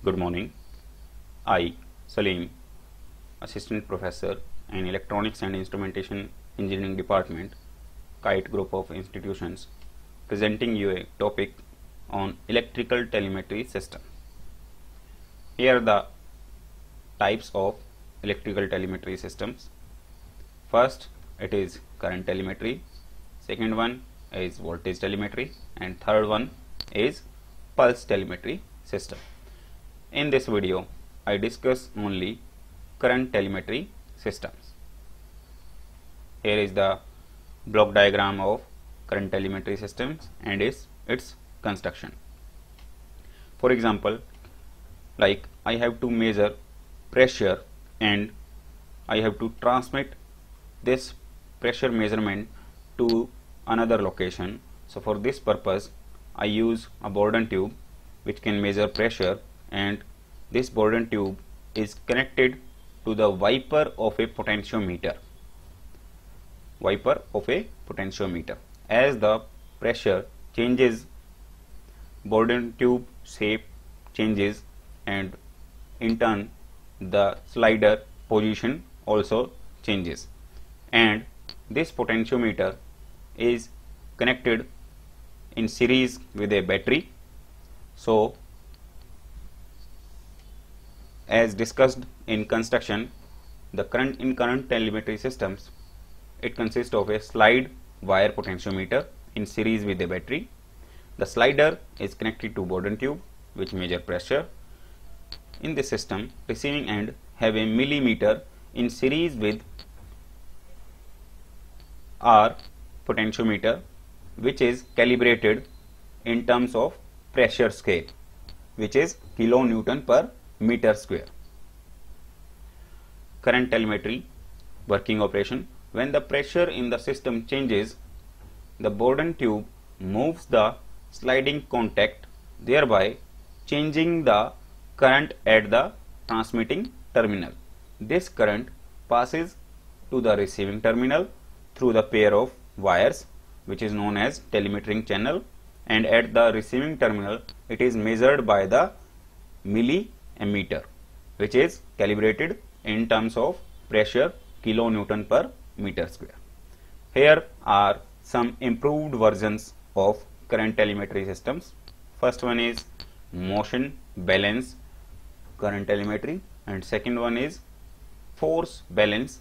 Good morning. I, Salim, Assistant Professor in Electronics and Instrumentation Engineering Department, Kite Group of Institutions, presenting you a topic on electrical telemetry system. Here are the types of electrical telemetry systems. First, it is current telemetry. Second one is voltage telemetry, and third one is pulse telemetry system. In this video, I discuss only current telemetry systems. Here is the block diagram of current telemetry systems and its construction. For example, like I have to measure pressure and I have to transmit this pressure measurement to another location. So for this purpose, I use a Bourdon tube which can measure pressure, and this Bourdon tube is connected to the wiper of a potentiometer. As the pressure changes, Bourdon tube shape changes, and in turn the slider position also changes, and this potentiometer is connected in series with a battery. So as discussed in construction, the current telemetry systems, it consists of a slide wire potentiometer in series with a battery. The slider is connected to Bourdon tube which measure pressure. In this system, receiving end have a millimeter in series with our potentiometer, which is calibrated in terms of pressure scale, which is kilonewton per meter square. Current telemetry working operation. When the pressure in the system changes, the Bourdon tube moves the sliding contact, thereby changing the current at the transmitting terminal. This current passes to the receiving terminal through the pair of wires which is known as telemetering channel, and at the receiving terminal it is measured by the milliammeter, which is calibrated in terms of pressure kilonewton per meter square. Here are some improved versions of current telemetry systems. First one is motion balance current telemetry, and second one is force balance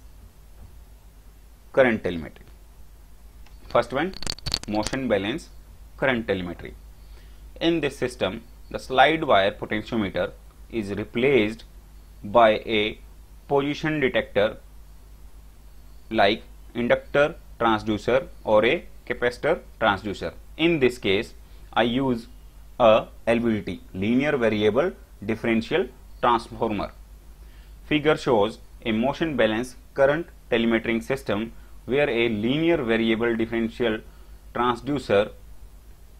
current telemetry. First one, motion balance current telemetry. In this system, the slide wire potentiometer is replaced by a position detector like inductor transducer or a capacitor transducer. In this case, I use a LVDT, linear variable differential transformer. Figure shows a motion balance current telemetering system where a linear variable differential transducer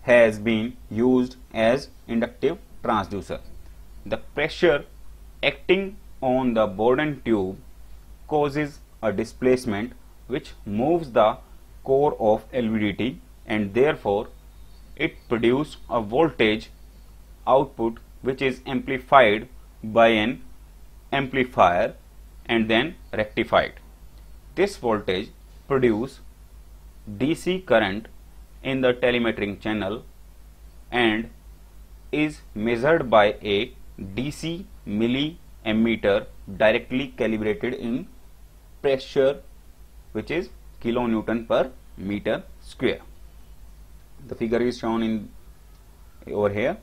has been used as inductive transducer. The pressure acting on the Bourdon tube causes a displacement which moves the core of LVDT, and therefore it produces a voltage output which is amplified by an amplifier and then rectified. This voltage produces DC current in the telemetering channel and is measured by a DC milliammeter directly calibrated in pressure, which is kilonewton per meter square. The figure is shown in over here.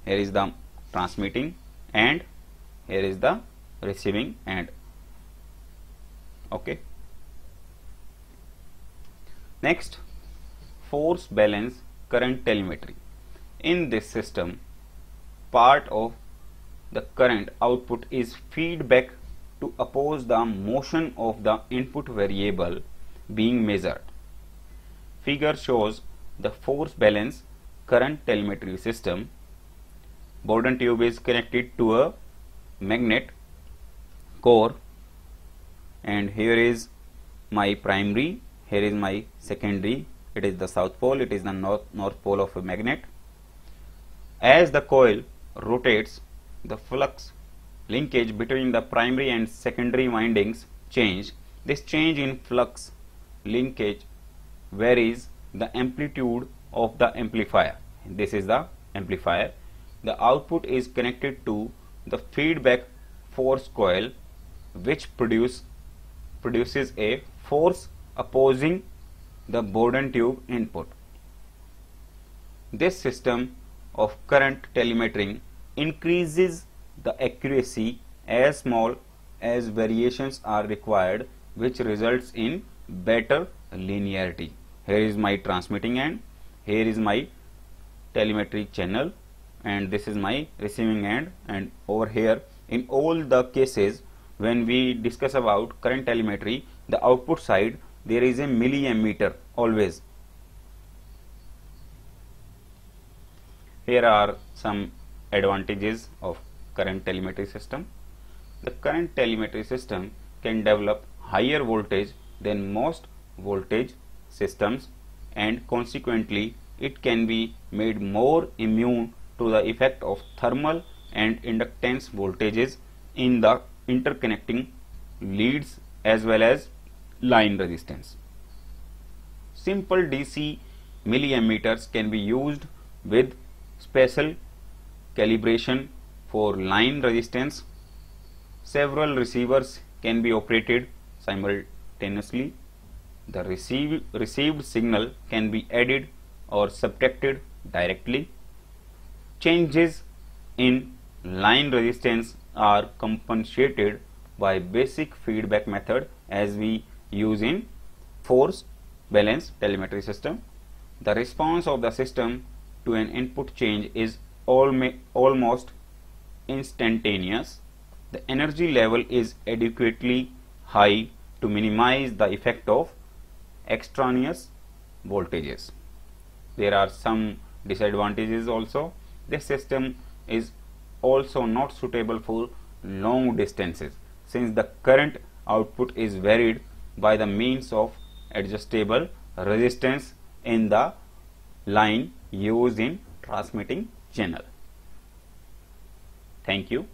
Here is the transmitting and here is the receiving end. Okay. Next, force balance current telemetry. In this system, part of the current output is feedback to oppose the motion of the input variable being measured. Figure shows the force balance current telemetry system. Bourdon tube is connected to a magnet core, and here is my primary, here is my secondary. It is the south pole, it is the north pole of a magnet. As the coil rotates, the flux linkage between the primary and secondary windings change. This change in flux linkage varies the amplitude of the amplifier. This is the amplifier. The output is connected to the feedback force coil, which produces a force opposing the Bourdon tube input. This system of current telemetering increases the accuracy as small as variations are required, which results in better linearity. Here is my transmitting end, here is my telemetry channel, and this is my receiving end. And over here, in all the cases when we discuss about current telemetry, the output side there is a milliammeter always. Here are some advantages of current telemetry system. The current telemetry system can develop higher voltage than most voltage systems, and consequently it can be made more immune to the effect of thermal and inductance voltages in the interconnecting leads as well as line resistance. Simple DC milliammeters can be used with special calibration for line resistance. Several receivers can be operated simultaneously. The received signal can be added or subtracted directly. Changes in line resistance are compensated by basic feedback method as we use in force balance telemetry system. The response of the system to an input change is almost instantaneous. The energy level is adequately high to minimize the effect of extraneous voltages. There are some disadvantages also. This system is also not suitable for long distances, since the current output is varied by the means of adjustable resistance in the line used in transmitting channel. Thank you.